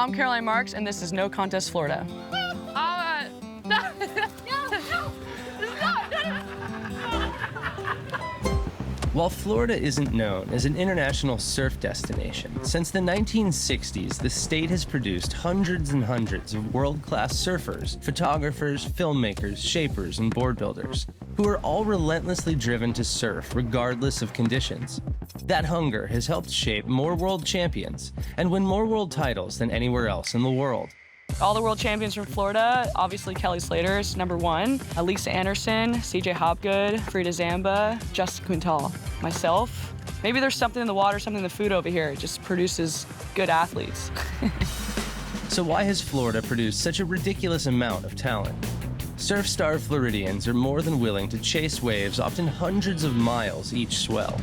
I'm Caroline Marks, and this is No Contest Florida. While Florida isn't known as an international surf destination, since the 1960s, the state has produced hundreds and hundreds of world-class surfers, photographers, filmmakers, shapers, and board builders, who are all relentlessly driven to surf regardless of conditions. That hunger has helped shape more world champions and win more world titles than anywhere else in the world. All the world champions from Florida, obviously Kelly Slater is #1, Lisa Andersen, CJ Hobgood, Frieda Zamba, just Quintal, myself. Maybe there's something in the water, something in the food over here. It just produces good athletes. So why has Florida produced such a ridiculous amount of talent? Surf-starved Floridians are more than willing to chase waves often hundreds of miles each swell,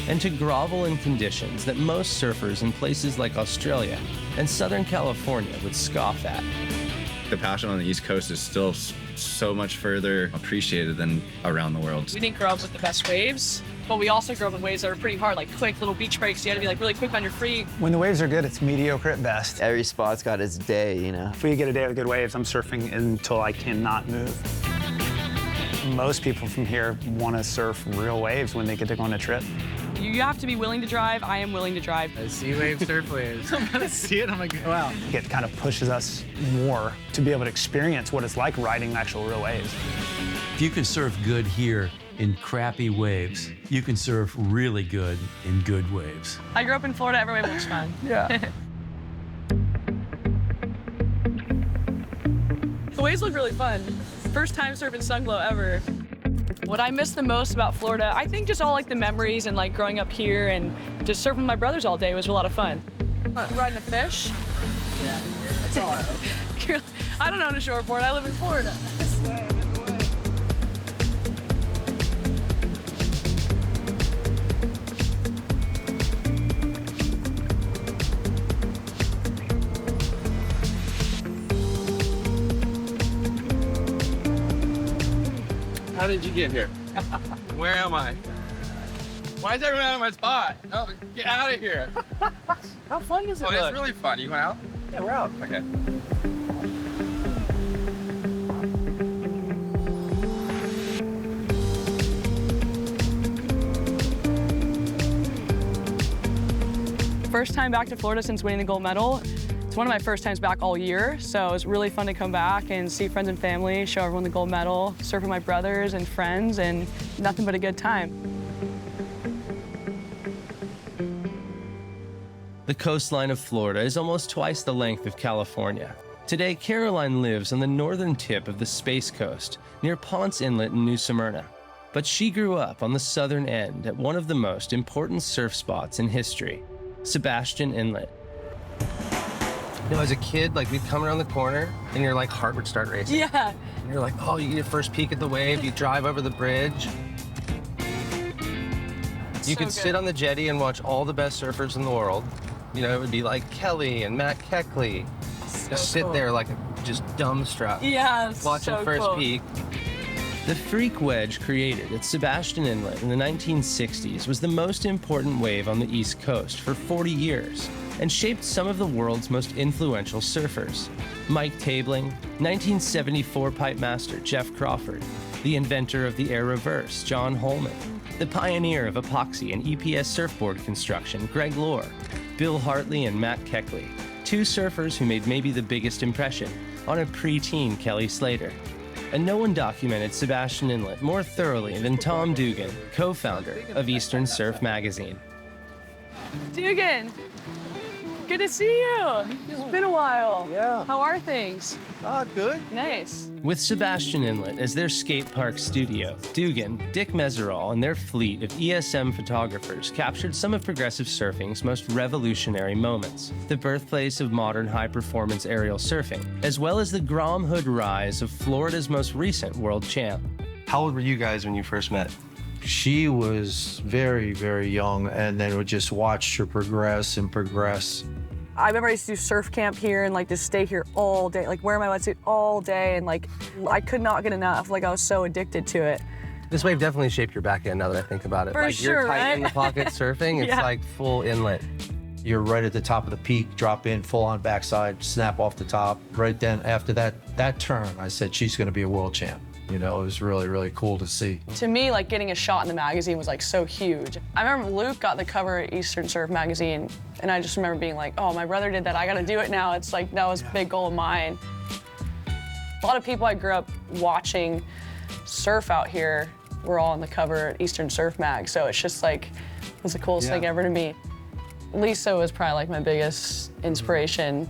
and to grovel in conditions that most surfers in places like Australia and Southern California would scoff at. The passion on the East Coast is still so much further appreciated than around the world. We didn't grow up with the best waves, but we also grew up in waves that are pretty hard, like quick little beach breaks. You had to be like really quick on your feet. When the waves are good, it's mediocre at best. Every spot's got its day, you know. If we get a day with good waves, I'm surfing until I cannot move. Most people from here want to surf real waves when they get to go on a trip. You have to be willing to drive. I am willing to drive. I see waves, surf waves. I'm gonna see it, I'm like, wow. It kind of pushes us more to be able to experience what it's like riding actual real waves. If you can surf good here in crappy waves, you can surf really good in good waves. I grew up in Florida. Every wave looks fun. Yeah. The waves look really fun. First time surfing Sunglow ever. What I miss the most about Florida, I think just all like the memories and like growing up here and just surfing with my brothers all day was a lot of fun. Riding a fish? Yeah, that's all I know. I don't own a shortboard. I live in Florida. How did you get here? Where am I? Why is everyone out of my spot? Oh, get out of here. How fun is it? Oh, it's really fun. You going out? Yeah, we're out. Okay. First time back to Florida since winning the gold medal. It's one of my first times back all year, so it was really fun to come back and see friends and family, show everyone the gold medal, surf with my brothers and friends, and nothing but a good time. The coastline of Florida is almost twice the length of California. Today, Caroline lives on the northern tip of the Space Coast, near Ponce Inlet in New Smyrna. But she grew up on the southern end at one of the most important surf spots in history, Sebastian Inlet. You know, as a kid, like, we'd come around the corner, and your, like, heart would start racing. Yeah. And you're like, oh, you get your first peek at the wave, you drive over the bridge. You could sit on the jetty and watch all the best surfers in the world. You know, it would be like Kelly and Matt Keckley. Just sit there like just dumbstruck. Yeah, watching so first cool. peek. The freak wedge created at Sebastian Inlet in the 1960s was the most important wave on the East Coast for 40 years and shaped some of the world's most influential surfers. Mike Tabling, 1974 pipe master Jeff Crawford, the inventor of the air reverse John Holman, the pioneer of epoxy and EPS surfboard construction Greg Lohr, Bill Hartley and Matt Keckley, two surfers who made maybe the biggest impression on a preteen Kelly Slater. And no one documented Sebastian Inlet more thoroughly than Tom Dugan, co-founder of Eastern Surf Magazine. Dugan, good to see you. It's been a while. Yeah. How are things? Good. Nice. With Sebastian Inlet as their skate park studio, Dugan, Dick Meserol, and their fleet of ESM photographers captured some of progressive surfing's most revolutionary moments, the birthplace of modern high-performance aerial surfing, as well as the Grom Hood rise of Florida's most recent world champ. How old were you guys when you first met? She was very, very young, and then we just watched her progress and progress. I remember I used to do surf camp here and like just stay here all day, like wear my wetsuit all day, and like I could not get enough. Like I was so addicted to it. This wave definitely shaped your back end now that I think about it. For like sure, you're tight in right? the pocket surfing, it's Yeah. like full inlet. You're right at the top of the peak, drop in, full on backside, snap off the top. Right then, after that turn, I said, she's gonna be a world champ. You know, it was really, really cool to see. To me, like getting a shot in the magazine was like so huge. I remember Luke got the cover of Eastern Surf magazine, and I just remember being like, oh, my brother did that, I gotta do it now. It's like, that was a big goal of mine. A lot of people I grew up watching surf out here were all on the cover at Eastern Surf mag, so it's just like, it was the coolest thing ever to me. Lisa was probably like my biggest inspiration.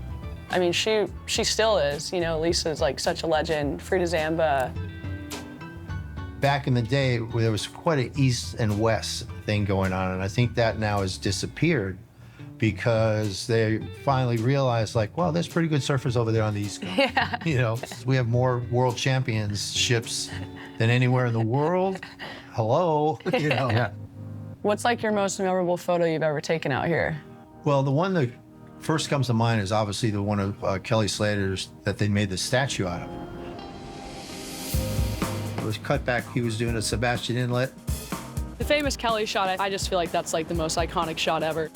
I mean, she still is, you know, Lisa's like such a legend. Frieda Zamba. Back in the day, there was quite an east and west thing going on, and I think that now has disappeared because they finally realized, like, well, there's pretty good surfers over there on the East Coast. Yeah. You know, we have more world championships than anywhere in the world. Hello, you know. Yeah. What's like your most memorable photo you've ever taken out here? Well, the one that first comes to mind is obviously the one of Kelly Slater's that they made the statue out of. It was cut back. He was doing a Sebastian Inlet. The famous Kelly shot, I just feel like that's like the most iconic shot ever.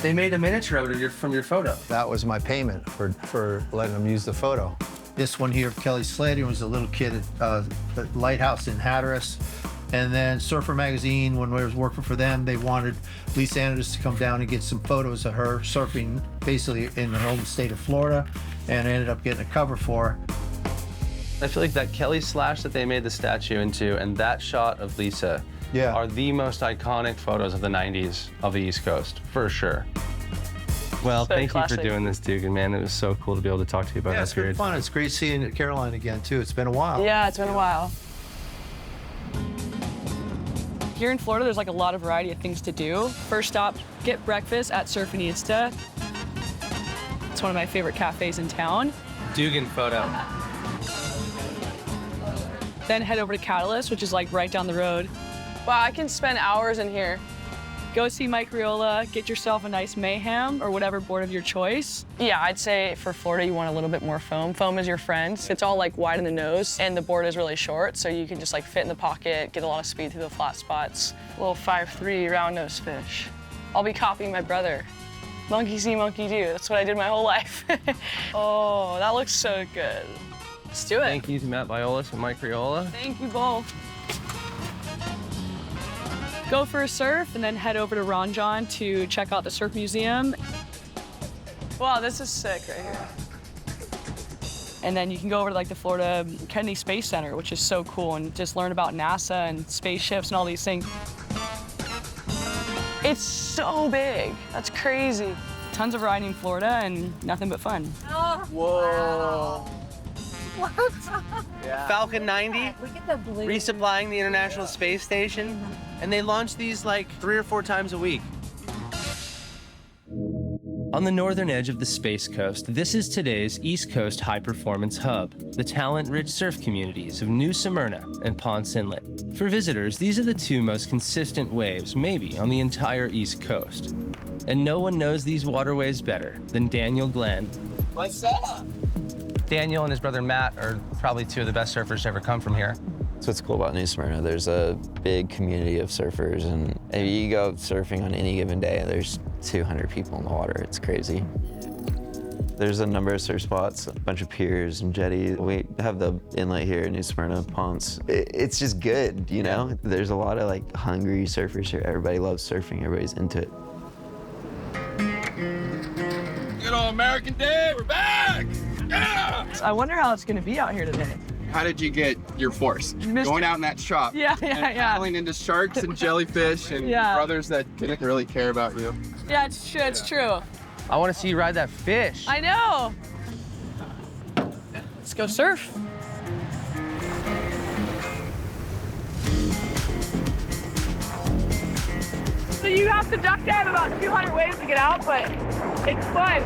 They made a miniature of it from your photo. That was my payment for letting them use the photo. This one here of Kelly Slater was a little kid at the Lighthouse in Hatteras. And then Surfer Magazine, when I was working for them, they wanted Lisa Andersen to come down and get some photos of her surfing basically in her home state of Florida, and I ended up getting a cover for her. I feel like that Kelly slash that they made the statue into and that shot of Lisa are the most iconic photos of the 90s of the East Coast, for sure. Well, So thank classic. you for doing this, Dugan, man. It was so cool to be able to talk to you about Yeah, that it's been period. fun. It's great seeing Caroline again, too. It's been a while. Yeah, it's been a while. Here in Florida, there's like a lot of variety of things to do. First stop, get breakfast at Surfinista. It's one of my favorite cafes in town. Dugan photo. Then head over to Catalyst, which is like right down the road. Wow, I can spend hours in here. Go see Mike Riola, get yourself a nice Mayhem or whatever board of your choice. Yeah, I'd say for Florida, you want a little bit more foam. Foam is your friend. It's all like wide in the nose and the board is really short, so you can just like fit in the pocket, get a lot of speed through the flat spots. A little 5'3" round nose fish. I'll be copying my brother. Monkey see, monkey do. That's what I did my whole life. Oh, that looks so good. Let's do it. Thank you to Matt Violas and Mike Riola. Thank you both. Go for a surf and then head over to Ron John to check out the surf museum. Wow, this is sick right here. And then you can go over to like the Florida Kennedy Space Center, which is so cool, and just learn about NASA and spaceships and all these things. It's so big. That's crazy. Tons of riding in Florida and nothing but fun. Whoa. Falcon 90, resupplying the International Space Station, and they launch these like 3 or 4 times a week. On the northern edge of the Space Coast, this is today's East Coast high-performance hub, the talent-rich surf communities of New Smyrna and Ponce Inlet. For visitors, these are the 2 most consistent waves, maybe, on the entire East Coast. And no one knows these waterways better than Daniel Glenn. What's up? Daniel and his brother Matt are probably 2 of the best surfers to ever come from here. That's what's cool about New Smyrna. There's a big community of surfers, and if you go surfing on any given day, there's 200 people in the water. It's crazy. There's a number of surf spots, a bunch of piers and jetties. We have the inlet here in New Smyrna, Ponce. It's just good, you know? There's a lot of like hungry surfers here. Everybody loves surfing. Everybody's into it. Good old American Day, we're back! Yeah! I wonder how it's gonna be out here today. How did you get your force? Going out in that shop. Yeah. Falling into sharks and jellyfish and brothers that didn't really care about you. Yeah, it's true, it's true. I want to see you ride that fish. I know. Let's go surf. So you have to duck dive about 200 waves to get out, but it's fun.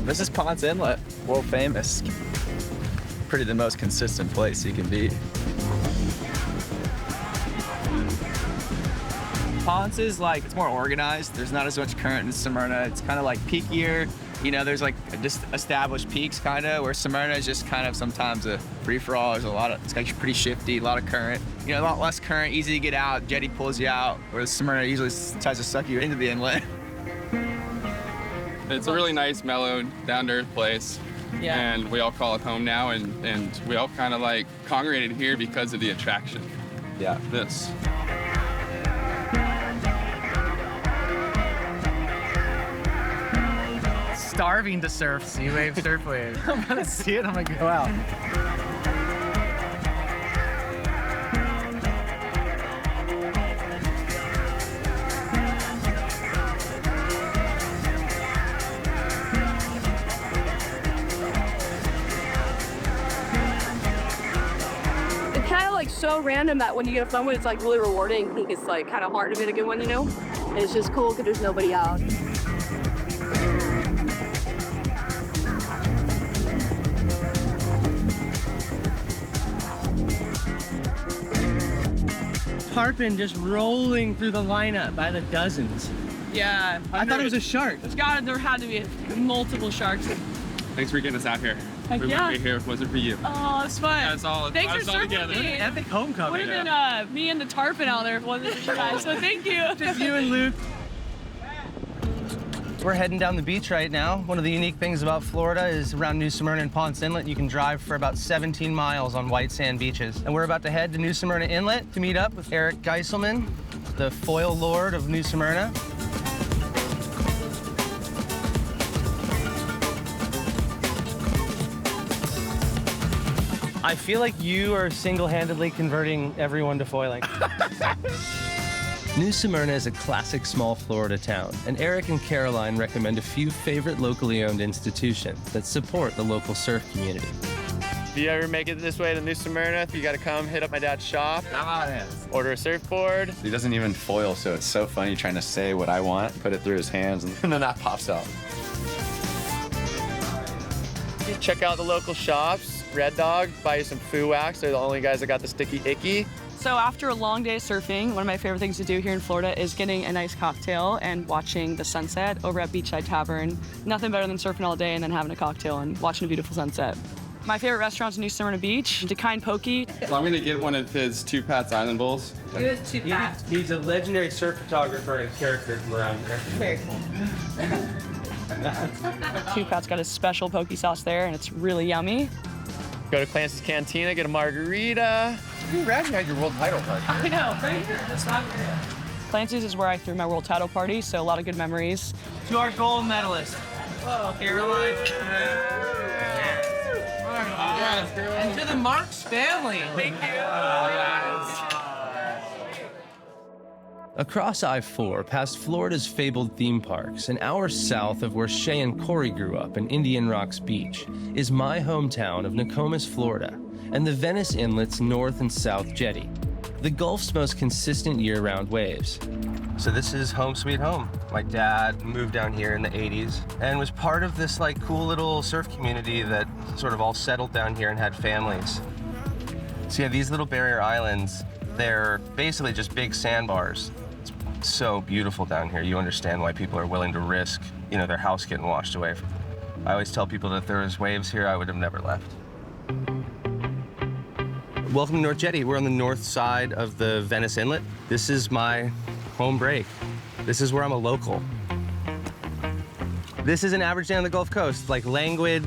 This is Ponce Inlet, world famous. Pretty the most consistent place you can be. Ponce is like, it's more organized. There's not as much current in Smyrna. It's kind of like peakier. You know, there's like just established peaks kind of, where Smyrna is just kind of sometimes a free-for-all. There's it's actually pretty shifty, a lot of current. You know, a lot less current, easy to get out, jetty pulls you out, whereas Smyrna usually tries to suck you into the inlet. It's a really nice, mellow, down-to-earth place. Yeah. And we all call it home now, and we all kind of like congregated here because of the attraction. Yeah. This. Starving to surf sea wave, surf wave. I'm gonna see it, I'm gonna go out. It's kind of like so random that when you get a fun one, it's like really rewarding. I think it's like kind of hard to get a good one, you know? And it's just cool because there's nobody out. Tarpon just rolling through the lineup by the dozens. Yeah. I thought it was a shark. There had to be multiple sharks. Thanks for getting us out here. Heck We yeah. wouldn't be here if it wasn't for you. Oh, it's fun. That's all. Thanks for it's all surfing together. with me. Epic homecoming. Would have been me and the tarpon out there if it wasn't for you guys, so thank you. Just you and Luke. We're heading down the beach right now. One of the unique things about Florida is around New Smyrna and Ponce Inlet, you can drive for about 17 miles on white sand beaches. And we're about to head to New Smyrna Inlet to meet up with Eric Geiselman, the foil lord of New Smyrna. I feel like you are single-handedly converting everyone to foiling. New Smyrna is a classic small Florida town, and Eric and Caroline recommend a few favorite locally owned institutions that support the local surf community. If you ever make it this way to New Smyrna, you gotta come hit up my dad's shop. Come on in. Order a surfboard. He doesn't even foil, so it's so funny trying to say what I want, put it through his hands, and then that pops out. Check out the local shops. Red Dog, buy you some Foo Wax. They're the only guys that got the sticky icky. So after a long day of surfing, one of my favorite things to do here in Florida is getting a nice cocktail and watching the sunset over at Beachside Tavern. Nothing better than surfing all day and then having a cocktail and watching a beautiful sunset. My favorite restaurant's in New Smyrna Beach, Dugan Pokey. So I'm gonna get one of his Two Pats Island Bowls. He's a legendary surf photographer and character from around here. Very cool. Two Pat's got a special poke sauce there, and it's really yummy. Go to Clancy's Cantina, get a margarita. Congrats, you had your world title party. I know, right here. That's not Clancy's is where I threw my world title party, so a lot of good memories. To our gold medalist, Caroline. And to the Marks family. Thank you. Across I-4, past Florida's fabled theme parks, an hour south of where Shea and Cory grew up in Indian Rocks Beach, is my hometown of Nokomis, Florida, and the Venice Inlet's north and south jetty, the Gulf's most consistent year-round waves. So this is home sweet home. My dad moved down here in the 80s and was part of this like cool little surf community that sort of all settled down here and had families. So yeah, these little barrier islands, they're basically just big sandbars. It's so beautiful down here. You understand why people are willing to risk, you know, their house getting washed away. I always tell people that if there was waves here, I would have never left. Welcome to North Jetty. We're on the north side of the Venice Inlet. This is my home break. This is where I'm a local. This is an average day on the Gulf Coast, like languid,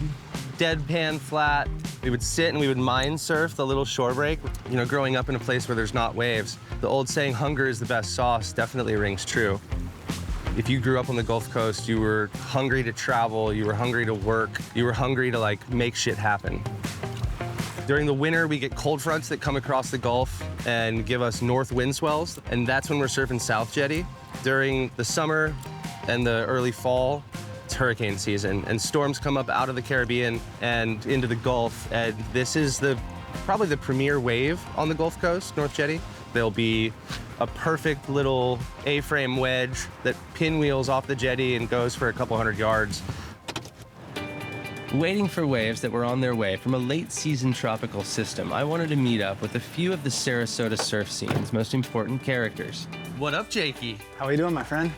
deadpan flat. We would sit and we would mind surf the little shore break. You know, growing up in a place where there's not waves, the old saying, hunger is the best sauce, definitely rings true. If you grew up on the Gulf Coast, you were hungry to travel, you were hungry to work, you were hungry to like make shit happen. During the winter, we get cold fronts that come across the Gulf and give us north wind swells, and that's when we're surfing South Jetty. During the summer and the early fall, it's hurricane season, and storms come up out of the Caribbean and into the Gulf, and this is probably the premier wave on the Gulf Coast, North Jetty. There'll be a perfect little A-frame wedge that pinwheels off the jetty and goes for a couple hundred yards. Waiting for waves that were on their way from a late-season tropical system, I wanted to meet up with a few of the Sarasota surf scene's most important characters. What up, Jakey? How are you doing, my friend?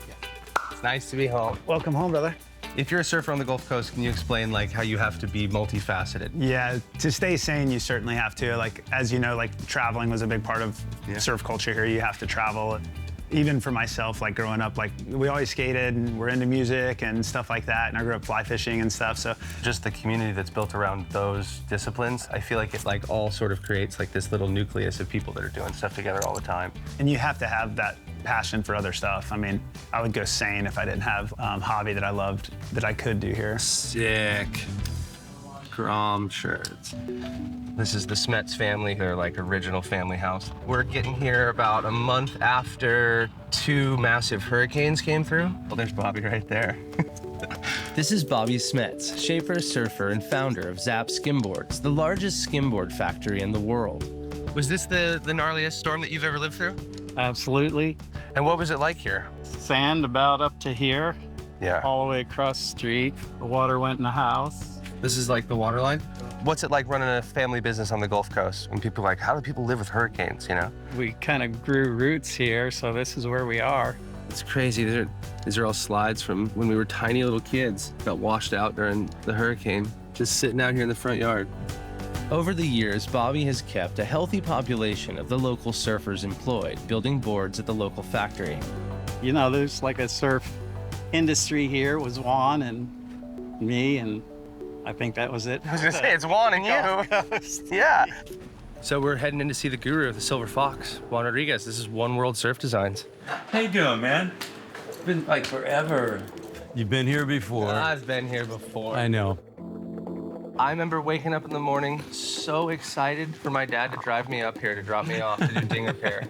It's nice to be home. Welcome home, brother. If you're a surfer on the Gulf Coast, can you explain like how you have to be multifaceted? Yeah, to stay sane, you certainly have to. Like, as you know, like traveling was a big part of surf culture here. You have to travel. Even for myself, like growing up, like we always skated and we're into music and stuff like that. And I grew up fly fishing and stuff, so. Just the community that's built around those disciplines, I feel like it like all sort of creates like this little nucleus of people that are doing stuff together all the time. And you have to have that passion for other stuff. I mean, I would go sane if I didn't have a hobby that I loved that I could do here. Sick. Grom shirts. This is the Smets family, their like original family house. We're getting here about a month after 2 massive hurricanes came through. Well, there's Bobby right there. This is Bobby Smets, shaper, surfer, and founder of Zap Skimboards, the largest skimboard factory in the world. Was this the gnarliest storm that you've ever lived through? Absolutely. And what was it like here? Sand about up to here. Yeah. All the way across the street. The water went in the house. This is like the water line? What's it like running a family business on the Gulf Coast? When people are like, how do people live with hurricanes, you know? We kind of grew roots here, so this is where we are. It's crazy. These are all slides from when we were tiny little kids. Got washed out during the hurricane, just sitting out here in the front yard. Over the years, Bobby has kept a healthy population of the local surfers employed, building boards at the local factory. You know, there's like a surf industry here. It was Juan and me, and I think that was it. I was gonna say, it's Juan and you. Yeah. So we're heading in to see the guru of the Silver Fox, Juan Rodriguez. This is One World Surf Designs. How you doing, man? It's been like forever. You've been here before. I've been here before. I know. I remember waking up in the morning so excited for my dad to drive me up here to drop me off to do ding repair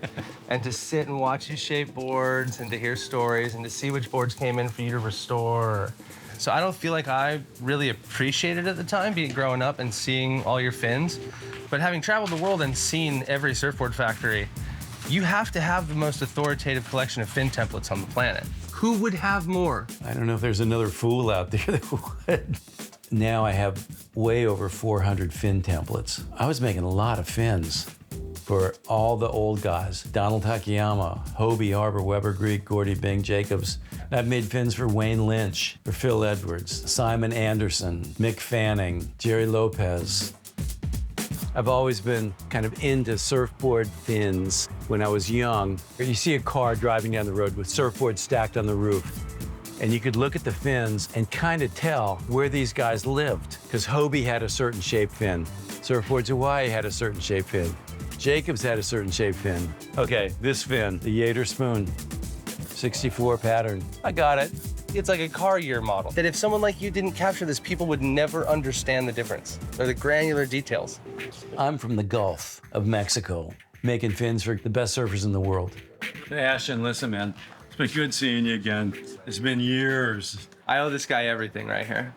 and to sit and watch you shape boards and to hear stories and to see which boards came in for you to restore. So I don't feel like I really appreciated it at the time, being growing up and seeing all your fins. But having traveled the world and seen every surfboard factory, you have to have the most authoritative collection of fin templates on the planet. Who would have more? I don't know if there's another fool out there that would. Now I have way over 400 fin templates. I was making a lot of fins for all the old guys. Donald Takayama, Hobie, Harbor, Weber, Greek, Gordy, Bing, Jacobs. I've made fins for Wayne Lynch, for Phil Edwards, Simon Andersen, Mick Fanning, Jerry Lopez. I've always been kind of into surfboard fins when I was young. You see a car driving down the road with surfboards stacked on the roof. And you could look at the fins and kind of tell where these guys lived. Because Hobie had a certain shaped fin. Surfboards Hawaii had a certain shaped fin. Jacobs had a certain shaped fin. Okay, this fin, the Yater Spoon, 64 pattern. I got it. It's like a car year model. That if someone like you didn't capture this, people would never understand the difference or the granular details. I'm from the Gulf of Mexico, making fins for the best surfers in the world. Hey, Ashton, listen, man. It's been good seeing you again. It's been years. I owe this guy everything right here.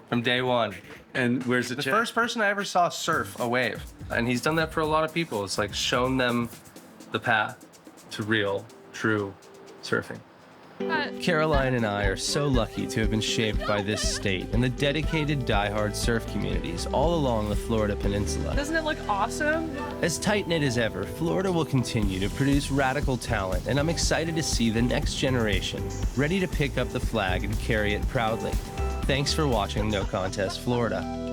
From day one. And where's the check? The first person I ever saw surf a wave. And he's done that for a lot of people. It's like shown them the path to real, true surfing. Caroline and I are so lucky to have been shaped by this state and the dedicated diehard surf communities all along the Florida peninsula. Doesn't it look awesome? As tight-knit as ever, Florida will continue to produce radical talent, and I'm excited to see the next generation ready to pick up the flag and carry it proudly. Thanks for watching No Contest Florida.